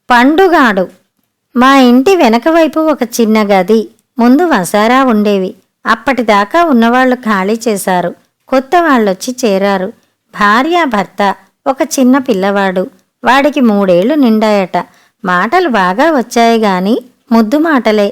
పండుగాడు. మా ఇంటి వెనకవైపు ఒక చిన్న గది, ముందు వసారా ఉండేవి. అప్పటిదాకా ఉన్నవాళ్లు ఖాళీ చేశారు. కొత్త వాళ్ళొచ్చి చేరారు. భార్యాభర్త, ఒక చిన్న పిల్లవాడు. వాడికి 3 ఏళ్లు నిండాయట. మాటలు బాగా వచ్చాయి గాని ముద్దు మాటలే.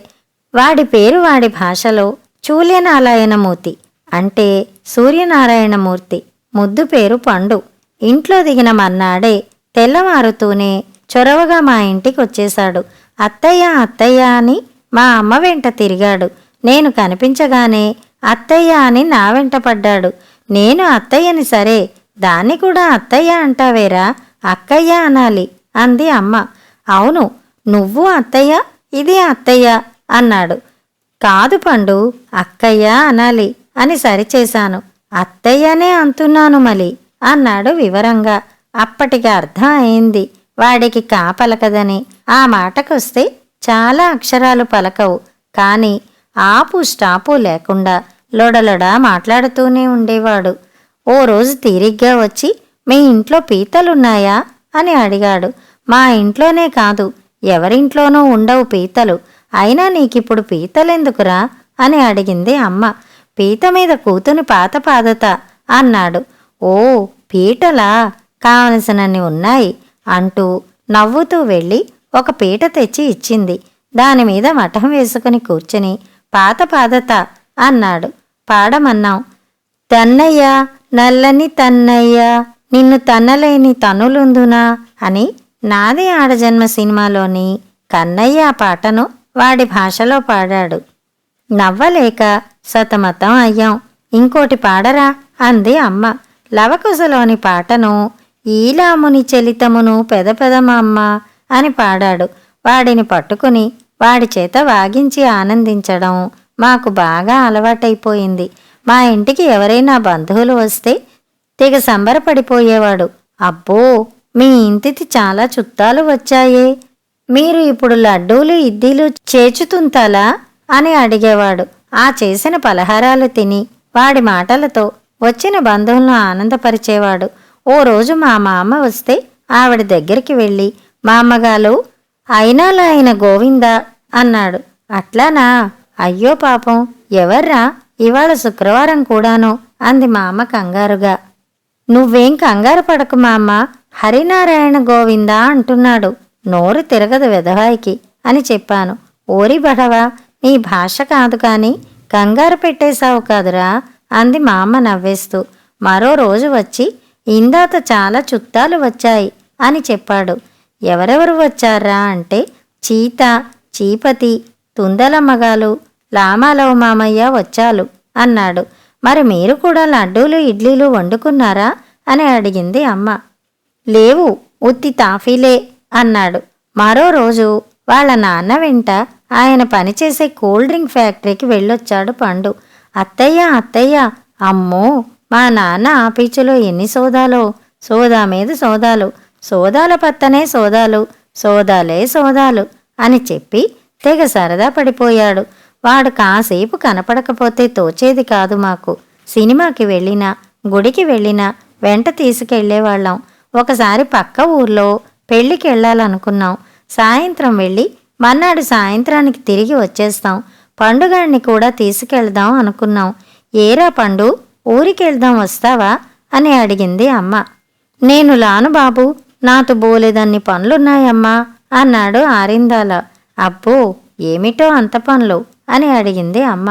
వాడి పేరు వాడి భాషలో చూల్యనారాయణమూర్తి, అంటే సూర్యనారాయణమూర్తి. ముద్దు పేరు పండు. ఇంట్లో దిగిన మర్నాడే తెల్లవారుతూనే చొరవగా మా ఇంటికొచ్చేశాడు. అత్తయ్య అత్తయ్య అని మా అమ్మ వెంట తిరిగాడు. నేను కనిపించగానే అత్తయ్య అని నా వెంట పడ్డాడు. నేను అత్తయ్యని సరే, దాన్ని కూడా అత్తయ్య అంటావేరా, అక్కయ్య అనాలి అంది అమ్మ. అవును, నువ్వు అత్తయ్య, ఇది అత్తయ్య అన్నాడు. కాదు పండు, అక్కయ్య అనాలి అని సరిచేశాను. అత్తయ్యనే అంటున్నాను మలి అన్నాడు వివరంగా. అప్పటికి అర్థం అయింది వాడికి కా పలకదని. ఆ మాటకొస్తే చాలా అక్షరాలు పలకవు, కాని ఆపు స్టాపు లేకుండా లొడలొడా మాట్లాడుతూనే ఉండేవాడు. ఓ రోజు తీరిగ్గా వచ్చి, మీ ఇంట్లో పీతలున్నాయా అని అడిగాడు. మా ఇంట్లోనే కాదు, ఎవరింట్లోనూ ఉండవు పీతలు. అయినా నీకిప్పుడు పీతలెందుకురా అని అడిగింది అమ్మ. పీత మీద కూతుని పాత పాదత అన్నాడు. ఓ పీటలా, కావలసినన్ని ఉన్నాయి అంటూ నవ్వుతూ వెళ్ళి ఒక పీట తెచ్చి ఇచ్చింది. దానిమీద మఠం వేసుకుని కూర్చుని పాత పాదత అన్నాడు. పాడమన్నాం. తన్నయ్య నల్లని తన్నయ్య, నిన్ను తన్నలేని తనులుందునా అని నాది ఆడజన్మ సినిమాలోని కన్నయ్య పాటను వాడి భాషలో పాడాడు. నవ్వలేక సతమతం అయ్యాం. ఇంకోటి పాడరా అంది అమ్మ. లవకుశలోని పాటను ఈలాముని చలితమును పెదపెదమమ్మ అని పాడాడు. వాడిని పట్టుకుని వాడి చేత వాగించి ఆనందించడం మాకు బాగా అలవాటైపోయింది. మా ఇంటికి ఎవరైనా బంధువులు వస్తే తెగ సంబరపడిపోయేవాడు. అబ్బో, మీ ఇంటికి చాలా చుట్టాలు వచ్చాయే, మీరు ఇప్పుడు లడ్డూలు ఇడ్లీలు చేచుతుంతాలా అని అడిగేవాడు. ఆ చేసిన పలహారాలు తిని వాడి మాటలతో వచ్చిన బంధువులను ఆనందపరిచేవాడు. ఓ రోజు మా మామ వస్తే ఆవిడ దగ్గరికి వెళ్ళి, మా అమ్మగారు అయినాలా ఆయన గోవిందా అన్నాడు. అట్లానా, అయ్యో పాపం, ఎవర్రా, ఇవాళ శుక్రవారం కూడాను అంది మా అమ్మ కంగారుగా. నువ్వేం కంగారు పడకు మామ్మ, హరినారాయణ గోవిందా అంటున్నాడు, నోరు తిరగదు వెధవాయికి అని చెప్పాను. ఓరి బడవా, నీ భాష కాదు కాని కంగారు పెట్టేశావు కాదురా అంది మా అమ్మ నవ్వేస్తూ. మరో రోజు వచ్చి, ఇందాత చాలా చుట్టాలు వచ్చాయి అని చెప్పాడు. ఎవరెవరు వచ్చారా అంటే, చీత, చీపతి, తుందలమ్మగాలు, లామాలవ మామయ్య వచ్చాలు అన్నాడు. మరి మీరు కూడా లడ్డూలు ఇడ్లీలు వండుకున్నారా అని అడిగింది అమ్మ. లేవు, ఉత్తి తాఫీలే అన్నాడు. మరో రోజు వాళ్ళ నాన్న వెంట ఆయన పనిచేసే కూల్ డ్రింక్ ఫ్యాక్టరీకి వెళ్ళొచ్చాడు పండు. అత్తయ్య అత్తయ్య, అమ్మో, మా నాన్న ఆపీచులో ఎన్ని సోదాలో, సోదా మీద సోదాలు, సోదాల పత్తనే సోదాలు, సోదాలే సోదాలు అని చెప్పి తెగ సరదా పడిపోయాడు. వాడు కాసేపు కనపడకపోతే తోచేది కాదు మాకు. సినిమాకి వెళ్ళినా గుడికి వెళ్ళినా వెంట తీసుకెళ్లేవాళ్ళం. ఒకసారి పక్క ఊర్లో పెళ్ళికెళ్ళాలనుకున్నాం. సాయంత్రం వెళ్ళి మర్నాడు సాయంత్రానికి తిరిగి వచ్చేస్తాం. పండుగాడిని కూడా తీసుకెళ్దాం అనుకున్నాం. ఏరా పండు, ఊరికెళ్దాం వస్తావా అని అడిగింది అమ్మ. నేను లాను బాబు, నాతో బోలేదన్ని పనులున్నాయమ్మా అన్నాడు ఆరిందాల. అబ్బో, ఏమిటో అంత పనులు అని అడిగింది అమ్మ.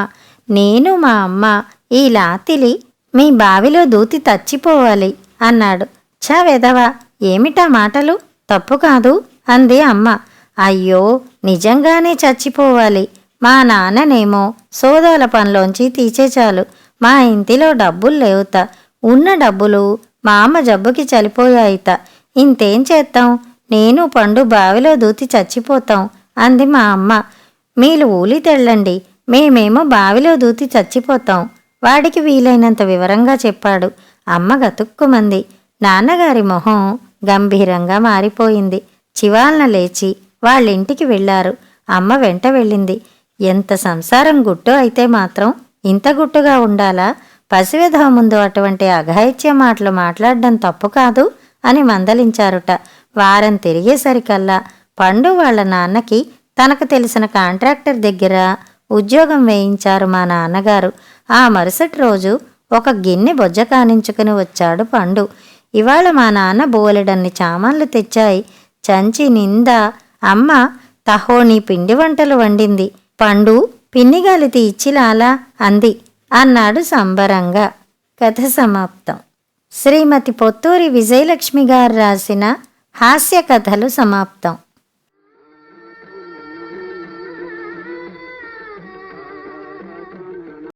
నేను మా అమ్మ ఈ లాతిలి మీ బావిలో దూతి తచ్చిపోవాలి అన్నాడు. ఛ వెధవా, ఏమిటా మాటలు, తప్పు కాదు అంది అమ్మ. అయ్యో, నిజంగానే చచ్చిపోవాలి. మా నాన్ననేమో సోదాల పనిలోంచి తీసేచాలు. మా ఇంటిలో డబ్బులు లేవుత. ఉన్న డబ్బులు మా అమ్మ జబ్బుకి చనిపోయాయిత. ఇంతేం చేస్తాం, నేను పండు బావిలో దూతి చచ్చిపోతాం అంది మా అమ్మ. మీరు ఊలి తెళ్ళండి, మేమేమో బావిలో దూతి చచ్చిపోతాం. వాడికి వీలైనంత వివరంగా చెప్పాడు. అమ్మ గతుక్కుమంది. నాన్నగారి మొహం గంభీరంగా మారిపోయింది. చివాలన లేచి వాళ్ళింటికి వెళ్లారు. అమ్మ వెంట వెళ్ళింది. ఎంత సంసారం గుట్టు అయితే మాత్రం ఇంత గుట్టుగా ఉండాలా? పసివెధవ ముందు అటువంటి అఘాయిత్య మాటలు మాట్లాడడం తప్పు కాదు అని మందలించారుట. వారం తిరిగేసరికల్లా పండు వాళ్ళ నాన్నకి తనకు తెలిసిన కాంట్రాక్టర్ దగ్గర ఉద్యోగం వేయించారు మా నాన్నగారు. ఆ మరుసటి రోజు ఒక గిన్నె బొజ్జ కానించుకుని వచ్చాడు పండు. ఇవాళ మా నాన్న బోలెడన్ని చామాన్లు తెచ్చాయి. చంచి నిందా అమ్మ తహోని పిండి వంటలు వండింది. పండు పిన్నిగాలితి ఇచ్చిలాలా అంది అన్నాడు సంబరంగా. కథ సమాప్తం. శ్రీమతి పొత్తూరి విజయలక్ష్మి గారు రాసిన హాస్య కథలు సమాప్తం.